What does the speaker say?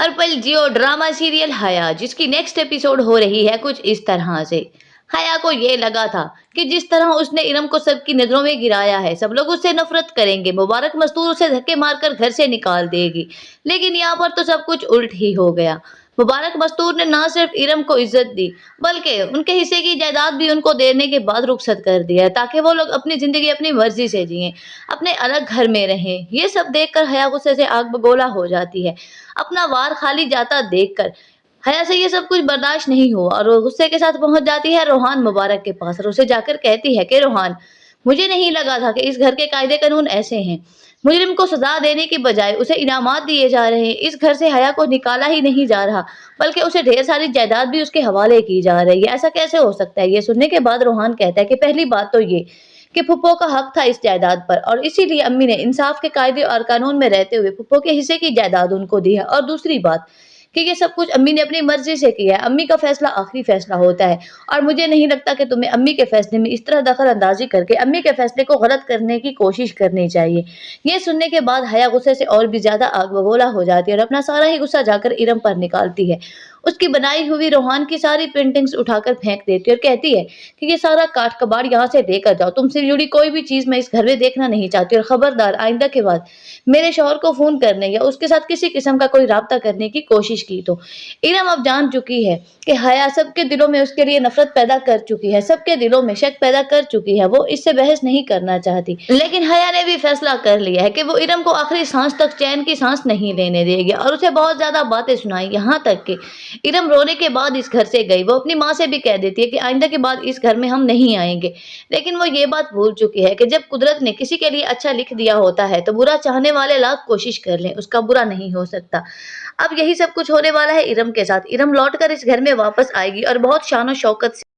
हर पल जियो drama serial हया, जिसकी नेक्स्ट एपिसोड हो रही है कुछ इस तरह से। हया को ये लगा था कि जिस तरह उसने इरम को सबकी नजरों में गिराया है, सब लोग उससे नफरत करेंगे, मुबारक मस्तूर उसे धक्के मारकर घर से निकाल देगी। लेकिन यहाँ पर तो सब कुछ उल्ट ही हो गया। मुबारक मस्तूर ने ना सिर्फ इरम को इज्जत दी, बल्कि उनके हिस्से की जायदाद भी उनको देने के बाद रुखसत कर दिया, ताकि वो लोग अपनी जिंदगी अपनी मर्जी से जिएं, अपने अलग घर में रहें। ये सब देखकर हया गुस्से से आग बगोला हो जाती है। अपना वार खाली जाता देखकर हया से ये सब कुछ बर्दाश्त नहीं हुआ और वो गुस्से के साथ पहुंच जाती है रोहान मुबारक के पास और उसे जाकर कहती है कि रोहान, मुझे नहीं लगा था कि इस घर के कायदे कानून ऐसे हैं। मुजरिम को सजा देने की बजाय उसे इनामात दिए जा रहे हैं। इस घर से हया को निकाला ही नहीं जा रहा, बल्कि उसे ढेर सारी जायदाद भी उसके हवाले की जा रही है। ऐसा कैसे हो सकता है? ये सुनने के बाद रोहान कहता है कि पहली बात तो ये कि फुप्पो का हक था इस जायदाद पर, और इसीलिए अम्मी ने इंसाफ के कायदे और कानून में रहते हुए फुप्पो के हिस्से की जायदाद उनको दी है। और दूसरी बात कि ये सब कुछ अम्मी ने अपनी मर्जी से किया है। अम्मी का फैसला आखिरी फैसला होता है, और मुझे नहीं लगता कि तुम्हें अम्मी के फैसले में इस तरह दखल अंदाजी करके अम्मी के फैसले को गलत करने की कोशिश करनी चाहिए। ये सुनने के बाद हया गुस्से से और भी ज्यादा आग बगोला हो जाती है और अपना सारा ही गुस्सा जाकर इरम पर निकालती है। उसकी बनाई हुई रोहान की सारी पेंटिंग्स उठाकर फेंक देती है और कहती है कि ये सारा काट कबाड़ यहाँ से लेकर जाओ। तुमसे जुड़ी कोई भी चीज मैं इस घर में देखना नहीं चाहती, और खबरदार आइंदा के बाद मेरे शौहर को फोन करने या उसके साथ किसी किस्म का कोई राब्ता करने की कोशिश की तो। इरम अब जान चुकी है कि हया सबके दिलों में उसके लिए नफरत पैदा कर चुकी है, सबके दिलों में शक पैदा कर चुकी है। वो इससे बहस नहीं करना चाहती, लेकिन हया ने भी फैसला कर लिया है कि वो इरम को आखिरी सांस तक चैन की सांस नहीं लेने देगी और उसे बहुत ज्यादा बातें सुनाई। यहाँ तक कि इरम रोने के बाद इस घर से गई। वो अपनी माँ से भी कह देती है कि आइंदा के बाद इस घर में हम नहीं आएंगे। लेकिन वो ये बात भूल चुकी है कि जब कुदरत ने किसी के लिए अच्छा लिख दिया होता है तो बुरा चाहने वाले लाख कोशिश कर लें, उसका बुरा नहीं हो सकता। अब यही सब कुछ होने वाला है इरम के साथ। इरम लौटकर इस घर में वापस आएगी और बहुत शान और शौकत से